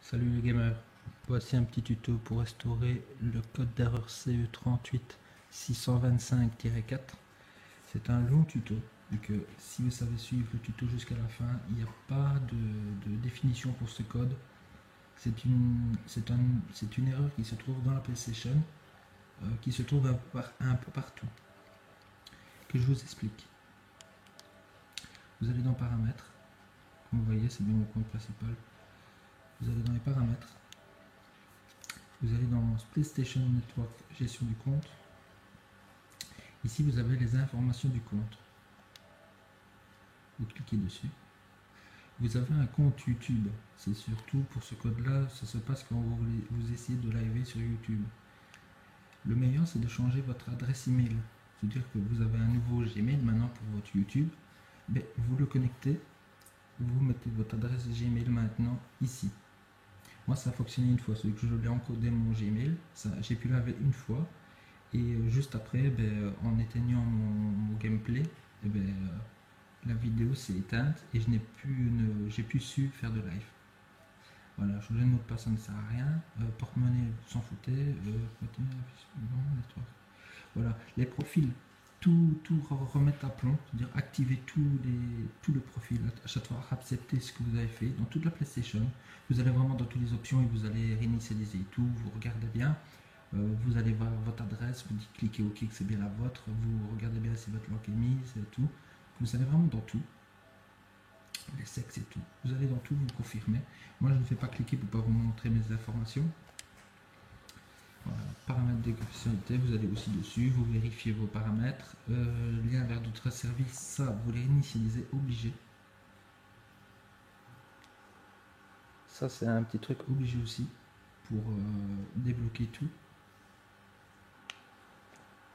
Salut les gamers, voici un petit tuto pour restaurer le code d'erreur CE38625-4. C'est un long tuto, vu que si vous savez suivre le tuto jusqu'à la fin, il n'y a pas de définition pour ce code. C'est une erreur qui se trouve dans la PlayStation, qui se trouve un peu partout. Que je vous explique. Vous allez dans Paramètres, comme vous voyez c'est bien mon compte principal. Vous allez dans les paramètres. Vous allez dans PlayStation Network, gestion du compte. Ici, vous avez les informations du compte. Vous cliquez dessus. Vous avez un compte YouTube. C'est surtout pour ce code-là, ça se passe quand vous essayez de liver sur YouTube. Le meilleur, c'est de changer votre adresse email. C'est-à-dire que vous avez un nouveau Gmail maintenant pour votre YouTube. Mais vous le connectez. Vous mettez votre adresse Gmail maintenant ici. Moi, ça a fonctionné une fois, celui que je l'ai encodé mon Gmail, j'ai pu laver une fois, et juste après, en éteignant mon gameplay, la vidéo s'est éteinte et j'ai plus su faire de live. Voilà, changer de mot de passe, ça ne sert à rien. Porte-monnaie, s'en foutait. Voilà, les profils, tout remettre à plomb, c'est-à-dire activer tout le profil, à chaque fois accepter ce que vous avez fait dans toute la PlayStation. Vous allez vraiment dans toutes les options et vous allez réinitialiser tout, vous regardez bien, vous allez voir votre adresse, vous dites cliquez OK que c'est bien la vôtre, vous regardez bien si votre langue est mise et tout. Vous allez vraiment dans tout, les sexes et tout. Vous allez dans tout, vous confirmez. Moi je ne fais pas cliquer pour pas vous montrer mes informations. Voilà, paramètres de fonctionnalité, vous allez aussi dessus, vous vérifiez vos paramètres, lien vers d'autres services, ça vous les initialisez obligé. Ça c'est un petit truc obligé aussi pour débloquer tout.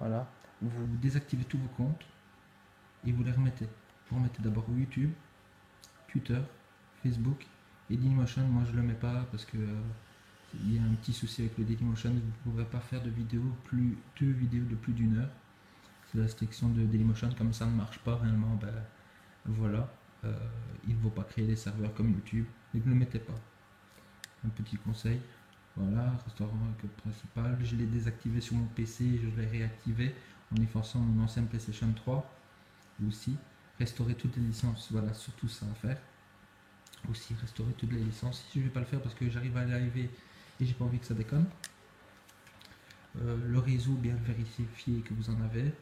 Voilà, vous désactivez tous vos comptes et vous les remettez. Vous remettez d'abord YouTube, Twitter, Facebook et Dailymotion. Moi je le mets pas parce que il y a un petit souci avec le Dailymotion, vous ne pourrez pas faire de vidéos deux vidéos de plus d'1 heure. C'est la restriction de Dailymotion, comme ça ne marche pas réellement, voilà, il ne faut pas créer des serveurs comme YouTube, ne le mettez pas. Un petit conseil, voilà, restaurant principal, je l'ai désactivé sur mon PC, je l'ai réactivé en effaçant mon ancienne PlayStation 3, aussi, restaurer toutes les licences, voilà, surtout ça à faire. Aussi restaurer toutes les licences, si je ne vais pas le faire parce que j'arrive à live et j'ai pas envie que ça déconne. Le réseau, bien vérifier que vous en avez.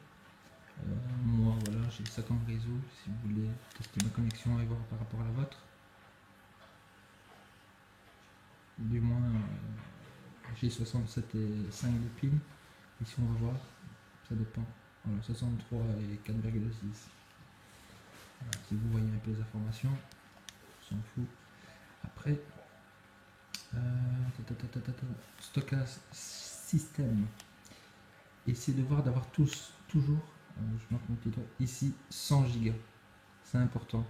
Moi voilà, j'ai ça comme réseau, si vous voulez tester ma connexion et voir par rapport à la vôtre. Du moins, j'ai 67 et 5 de pile. Ici on va voir, ça dépend. Voilà, 63 et 4,6. Voilà, si vous voyez un peu les informations, on s'en fout. Après, stockage système. Essayez de voir d'avoir toujours, je marque mon petit doigt, ici 100 Go. C'est important.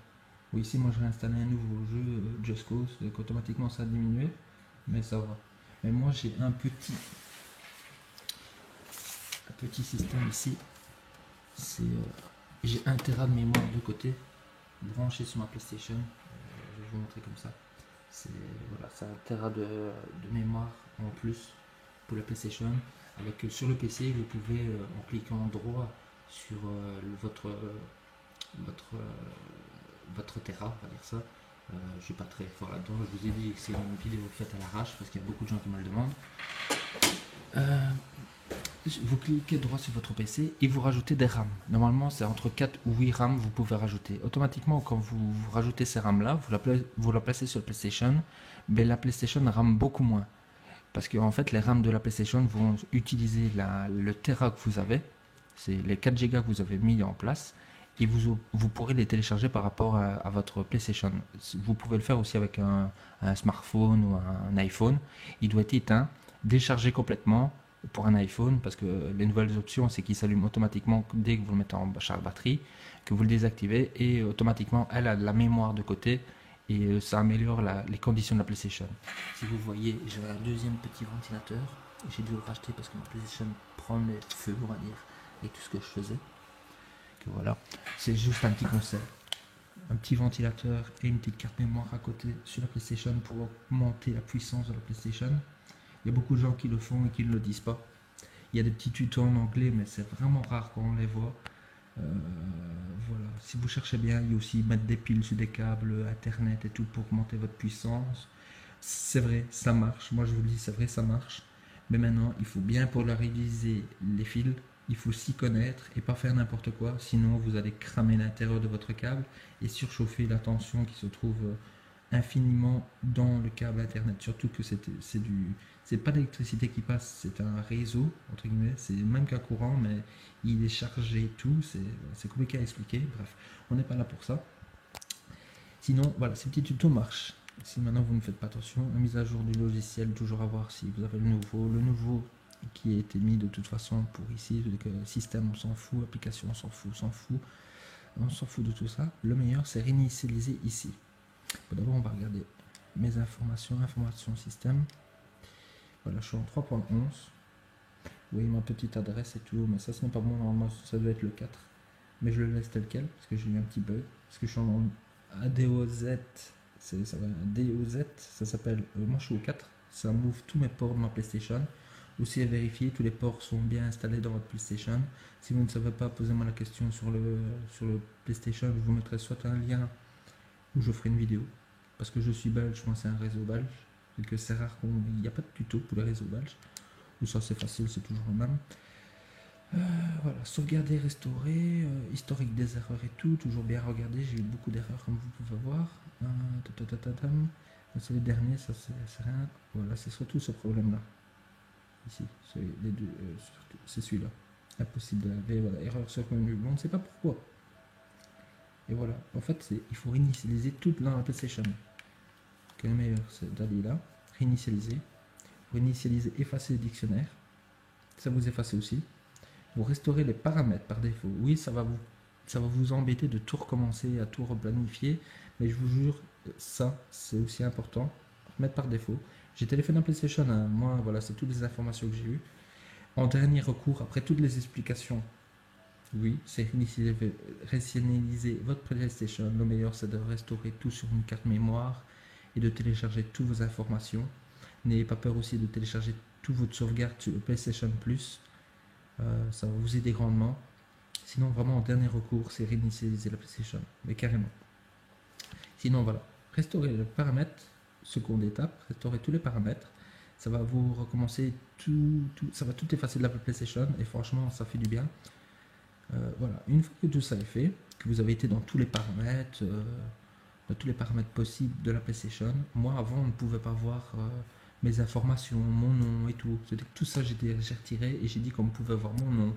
Oui, ici moi je vais installer un nouveau jeu Just Cause, donc automatiquement ça a diminué, mais ça va. Mais moi j'ai un petit système ici. C'est j'ai 1 Tera de mémoire de côté branché sur ma PlayStation. Je vais vous montrer comme ça. C'est voilà, 1 Tera de mémoire en plus pour la PlayStation. Avec sur le PC, vous pouvez en cliquant droit sur votre Tera, on va dire ça. Je suis pas très fort là-dedans. Je vous ai dit que c'est une vidéo faite à l'arrache parce qu'il y a beaucoup de gens qui me le demandent. Vous cliquez droit sur votre PC et vous rajoutez des RAM. Normalement, c'est entre 4 ou 8 RAM vous pouvez rajouter. Automatiquement, quand vous rajoutez ces RAM-là, vous la placez sur la PlayStation, mais la PlayStation rame beaucoup moins. Parce que en fait, les RAM de la PlayStation vont utiliser le Tera que vous avez, c'est les 4 Go que vous avez mis en place, et vous pourrez les télécharger par rapport à votre PlayStation. Vous pouvez le faire aussi avec un smartphone ou un iPhone. Il doit être éteint, déchargé complètement pour un iPhone, parce que les nouvelles options, c'est qu'il s'allume automatiquement dès que vous le mettez en charge batterie, que vous le désactivez, et automatiquement, elle a de la mémoire de côté, et ça améliore les conditions de la PlayStation. Si vous voyez, j'ai un deuxième petit ventilateur, j'ai dû le racheter parce que ma PlayStation prend le feu, on va dire, et tout ce que je faisais. Que voilà, c'est juste un petit conseil. un petit ventilateur et une petite carte mémoire à côté sur la PlayStation pour augmenter la puissance de la PlayStation. Il y a beaucoup de gens qui le font et qui ne le disent pas. Il y a des petits tutos en anglais, mais c'est vraiment rare quand on les voit. Voilà, si vous cherchez bien, il y a aussi mettre des piles sur des câbles, internet et tout pour augmenter votre puissance. C'est vrai, ça marche. Moi je vous le dis, c'est vrai, ça marche. Mais maintenant, il faut bien polariser les fils. Il faut s'y connaître et pas faire n'importe quoi. Sinon, vous allez cramer l'intérieur de votre câble et surchauffer la tension qui se trouve infiniment dans le câble internet. Surtout que c'est pas d'électricité qui passe, c'est un réseau entre guillemets. C'est même qu'un courant, mais il est chargé et tout. C'est compliqué à expliquer. Bref, on n'est pas là pour ça. Sinon, voilà, ces petits tutos marchent. Si maintenant vous ne faites pas attention, la mise à jour du logiciel, toujours à voir si vous avez le nouveau qui a été mis de toute façon pour ici, système on s'en fout, application on s'en fout, on s'en fout de tout ça. Le meilleur c'est réinitialiser ici. Bon, d'abord on va regarder mes informations système. Voilà, je suis en 3.11. Oui, ma petite adresse et tout, mais ça ce n'est pas bon, normalement ça doit être le 4. Mais je le laisse tel quel, parce que j'ai eu un petit bug, parce que je suis en ADOZ, ça va, DOZ, ça s'appelle, moi je suis au 4, ça m'ouvre tous mes ports de ma PlayStation. Aussi à vérifier, tous les ports sont bien installés dans votre PlayStation. Si vous ne savez pas, posez-moi la question sur le PlayStation, je vous mettrai soit un lien où je ferai une vidéo. Parce que je suis belge, moi c'est un réseau belge, et que c'est rare qu'il n'y a pas de tuto pour les réseaux belges. Ou ça c'est facile, c'est toujours le même. Voilà, sauvegarder, restaurer, historique des erreurs et tout, toujours bien regarder, j'ai eu beaucoup d'erreurs comme vous pouvez voir. C'est les derniers, ça c'est rien. Voilà, c'est surtout ce problème là. Ici, les deux, c'est celui-là. Impossible de laver, voilà, erreur sur le menu, on ne sait pas pourquoi. Et voilà, en fait, il faut réinitialiser tout dans la PlayStation. Que le meilleur, c'est d'aller là, réinitialiser. Réinitialiser, effacer le dictionnaire. Ça vous efface aussi. Vous restaurez les paramètres par défaut. Oui, ça va vous embêter de tout recommencer, à tout replanifier. Mais je vous jure, ça, c'est aussi important. Mettre par défaut. J'ai téléphoné à PlayStation, hein. Moi, voilà, c'est toutes les informations que j'ai eues. En dernier recours, après toutes les explications, oui, c'est réinitialiser votre PlayStation. Le meilleur, c'est de restaurer tout sur une carte mémoire et de télécharger toutes vos informations. N'ayez pas peur aussi de télécharger toute votre sauvegarde sur le PlayStation Plus. Ça va vous aider grandement. Sinon, vraiment, en dernier recours, c'est réinitialiser la PlayStation. Mais carrément. Sinon, voilà. Restaurer les paramètres. Seconde étape, restaurer tous les paramètres. Ça va vous recommencer ça va tout effacer de la PlayStation. Et franchement, ça fait du bien. Voilà. Une fois que tout ça est fait, que vous avez été dans tous les paramètres, possibles de la PlayStation. Moi, avant, on ne pouvait pas voir mes informations, mon nom et tout. C'était que tout ça, j'ai retiré et j'ai dit qu'on pouvait voir mon nom,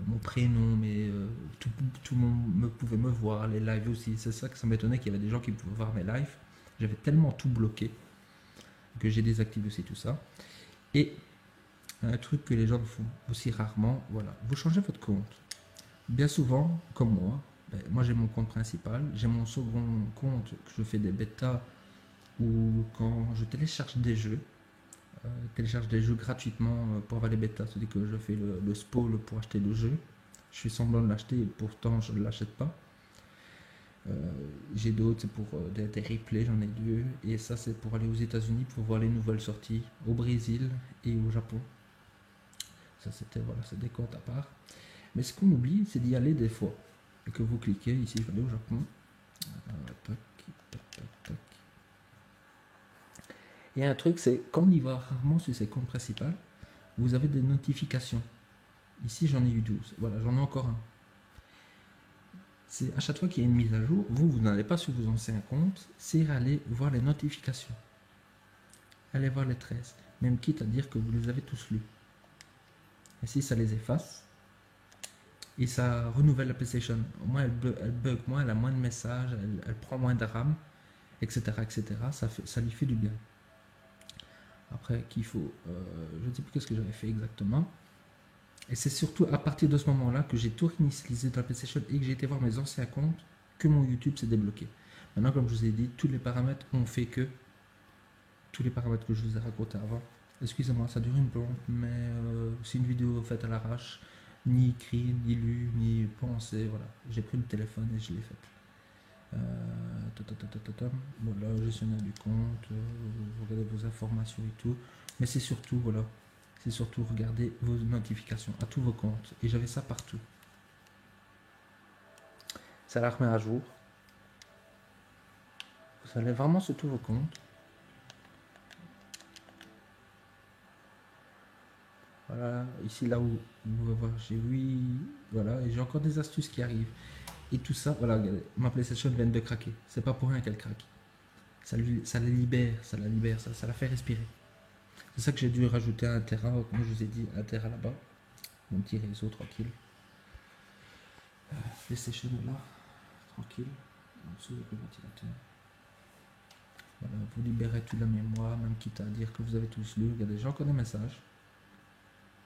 mon prénom, mais tout le monde pouvait me voir, les lives aussi. C'est ça que ça m'étonnait qu'il y avait des gens qui pouvaient voir mes lives. J'avais tellement tout bloqué que j'ai désactivé aussi tout ça. Et un truc que les gens font aussi rarement, voilà, vous changez votre compte. Bien souvent, comme moi j'ai mon compte principal, j'ai mon second compte que je fais des bêtas ou quand je télécharge des jeux, gratuitement pour avoir les bêtas, c'est-à-dire que je fais le spoil pour acheter le jeu, je fais semblant de l'acheter et pourtant je ne l'achète pas. J'ai d'autres, c'est pour des replays, j'en ai deux, et ça c'est pour aller aux États-Unis pour voir les nouvelles sorties au Brésil et au Japon. Ça c'était, voilà, c'est des comptes à part. Mais ce qu'on oublie, c'est d'y aller des fois. Et que vous cliquez, ici je vais aller au Japon. Tac, tac, tac, tac. Il y a un truc, c'est quand on y va rarement sur ces comptes principaux, vous avez des notifications. Ici j'en ai eu 12. Voilà, j'en ai encore un. C'est à chaque fois qu'il y a une mise à jour, vous n'allez pas sur vos anciens comptes, c'est aller voir les notifications. Allez voir les 13. Même quitte à dire que vous les avez tous lus. Et si ça les efface, et ça renouvelle la PlayStation. Au moins elle bug moins, elle a moins de messages, elle prend moins de RAM, etc. Ça lui fait du bien. Après qu'il faut, je ne sais plus ce que j'avais fait exactement. Et c'est surtout à partir de ce moment-là que j'ai tout réinitialisé dans la PlayStation et que j'ai été voir mes anciens comptes que mon YouTube s'est débloqué. Maintenant, comme je vous ai dit, tous les paramètres ont fait que tous les paramètres que je vous ai racontés avant. Excusez-moi, ça dure une plombe, mais c'est une vidéo faite à l'arrache. Ni écrit, ni lu, ni pensé, voilà. J'ai pris le téléphone et je l'ai fait. Voilà, gestionnaire du compte, vous regardez vos informations et tout. Mais c'est surtout, voilà, c'est surtout regarder vos notifications à tous vos comptes. Et j'avais ça partout. Ça la remet à jour. Vous allez vraiment sur tous vos comptes. Voilà, ici là où vous pouvez voir, j'ai 8, voilà, et j'ai encore des astuces qui arrivent. Et tout ça, voilà, regardez, ma PlayStation vient de craquer. C'est pas pour rien qu'elle craque. Ça la libère, ça la fait respirer. C'est ça que j'ai dû rajouter un Tera, comme je vous ai dit, un Tera là-bas. Mon petit réseau tranquille. PlayStation là, tranquille. En dessous avec le ventilateur. Voilà, vous libérez toute la mémoire, même quitte à dire que vous avez tous lu. Regardez, j'ai encore des messages.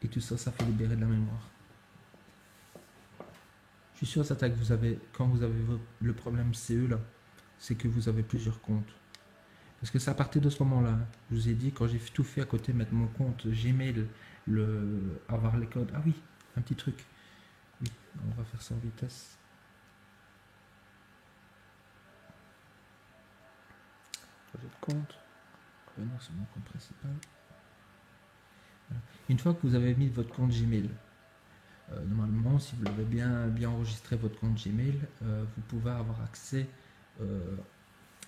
Et tout ça, ça fait libérer de la mémoire. Je suis sûr, que vous avez, quand vous avez le problème CE là, c'est que vous avez plusieurs comptes. Parce que c'est à partir de ce moment-là, je vous ai dit, quand j'ai tout fait à côté, mettre mon compte Gmail, avoir les codes. Ah oui, un petit truc. Oui, on va faire ça en vitesse. Projet de compte. Revenir sur mon compte principal. Voilà. Une fois que vous avez mis votre compte Gmail, normalement, si vous l'avez bien enregistré votre compte Gmail, vous pouvez avoir accès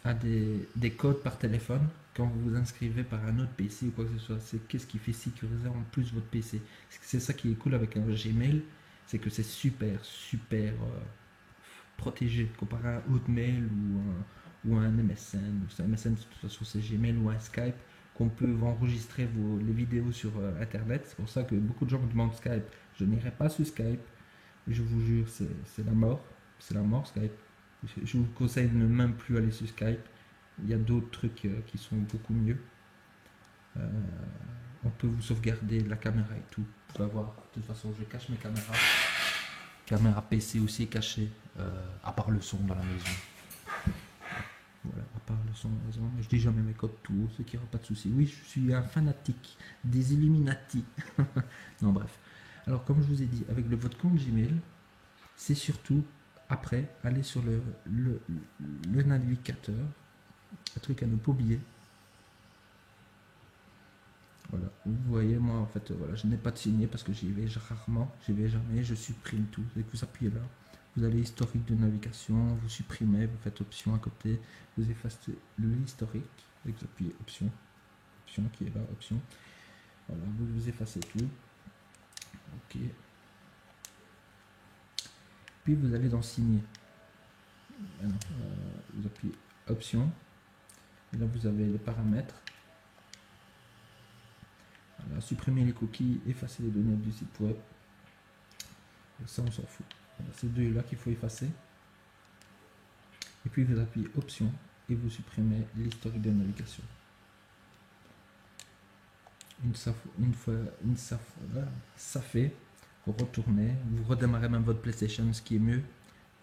à des codes par téléphone quand vous vous inscrivez par un autre PC ou quoi que ce soit. C'est qu'est-ce qui fait sécuriser en plus votre PC. C'est ça qui est cool avec un Gmail, c'est que c'est super protégé comparé à un Hotmail ou un MSN. Un MSN, de toute façon, c'est Gmail ou un Skype qu'on peut enregistrer les vidéos sur Internet. C'est pour ça que beaucoup de gens me demandent Skype. Je n'irai pas sur Skype. Je vous jure, c'est la mort. C'est la mort, Skype. Je vous conseille de ne même plus aller sur Skype. Il y a d'autres trucs qui sont beaucoup mieux. On peut vous sauvegarder la caméra et tout. Vous pouvez voir. De toute façon, je cache mes caméras. Caméra PC aussi cachée, à part le son dans la maison. Voilà, à part le son dans la maison. Je dis jamais mes codes tout, ce qui n'aura pas de souci. Oui, je suis un fanatique des Illuminati. Non, bref. Alors, comme je vous ai dit, avec votre compte Gmail, c'est surtout après aller sur le navigateur, un truc à ne pas oublier. Voilà, vous voyez, moi en fait, voilà, je n'ai pas de signé parce que j'y vais rarement, j'y vais jamais, je supprime tout. Dès que vous appuyez là, vous allez historique de navigation, vous supprimez, vous faites option à côté, vous effacez l'historique, et vous appuyez option, option qui est là, option. Voilà, vous effacez tout. Ok. Puis vous allez dans signer. Alors, vous appuyez option. Et là vous avez les paramètres. Voilà, supprimer les cookies, effacer les données du site web. Et ça on s'en fout. Voilà, c'est deux là qu'il faut effacer. Et puis vous appuyez option et vous supprimez l'historique de navigation. Une fois ça fait, vous retournez, vous redémarrez même votre PlayStation, ce qui est mieux.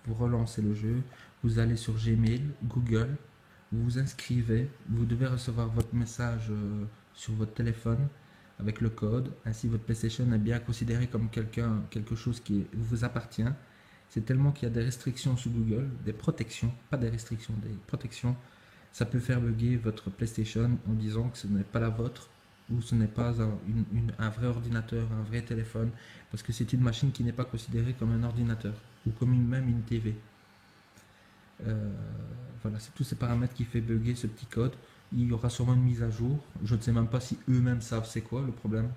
Vous relancez le jeu, vous allez sur Gmail, Google, vous vous inscrivez, vous devez recevoir votre message sur votre téléphone avec le code. Ainsi, votre PlayStation est bien considéré comme quelque chose qui vous appartient. C'est tellement qu'il y a des restrictions sur Google, des protections, pas des restrictions, des protections. Ça peut faire bugger votre PlayStation en disant que ce n'est pas la vôtre ou ce n'est pas un vrai ordinateur, un vrai téléphone, parce que c'est une machine qui n'est pas considérée comme un ordinateur ou comme même une TV. Voilà, c'est tous ces paramètres qui fait bugger ce petit code. Il y aura sûrement une mise à jour. Je ne sais même pas si eux-mêmes savent c'est quoi le problème.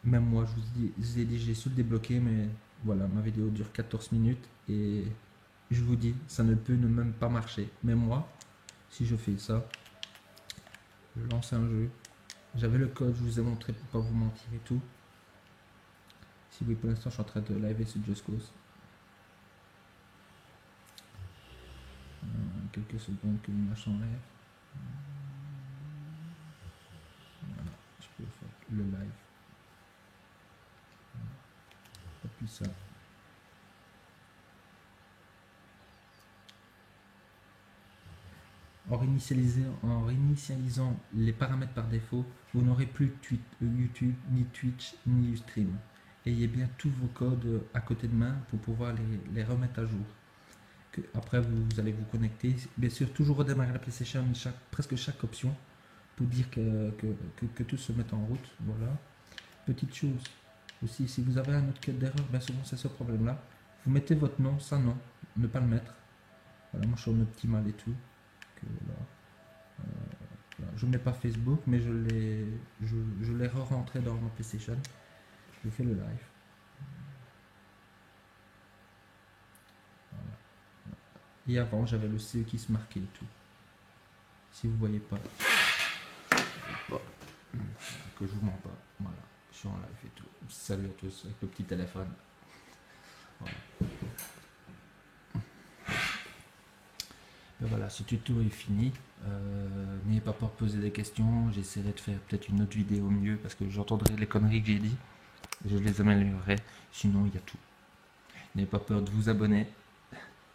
Même moi, je vous ai dit, j'ai su le débloquer, mais voilà, ma vidéo dure 14 minutes et je vous dis, ça ne peut ne même pas marcher. Mais moi, si je fais ça, je lance un jeu. J'avais le code, je vous ai montré pour pas vous mentir et tout. Si oui, pour l'instant, je suis en train de live sur Just Cause. Quelques secondes que l'image s'enlève. Voilà, je peux faire le live. Appuie ça. En réinitialisant les paramètres par défaut, vous n'aurez plus YouTube, ni Twitch, ni Ustream. Ayez bien tous vos codes à côté de main pour pouvoir les remettre à jour. après vous allez vous connecter. Bien sûr, toujours redémarrer la PlayStation, presque chaque option, pour dire que tout se mette en route. Voilà. Petite chose aussi, si vous avez un autre code d'erreur, bien souvent c'est ce problème-là. Vous mettez votre nom, sans nom, ne pas le mettre. Voilà, moi je suis en optimal et tout. Voilà. Voilà. Je ne mets pas Facebook, mais je l'ai re-rentré dans ma PlayStation. Je fais le live. Voilà. Et avant, j'avais le CE qui se marquait et tout. Si vous voyez pas, que je vous mens pas. Voilà, je suis en live et tout. Salut à tous avec le petit téléphone. Voilà. Ben voilà, ce tuto est fini. N'ayez pas peur de poser des questions. J'essaierai de faire peut-être une autre vidéo mieux parce que j'entendrai les conneries que j'ai dit. Je les améliorerai. Sinon, il y a tout. N'ayez pas peur de vous abonner.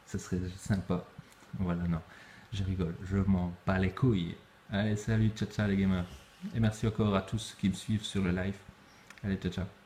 Ça serait sympa. Voilà, non. Je rigole. Je m'en bats les couilles. Allez, salut, ciao, ciao les gamers. Et merci encore à tous qui me suivent sur le live. Allez, ciao, ciao.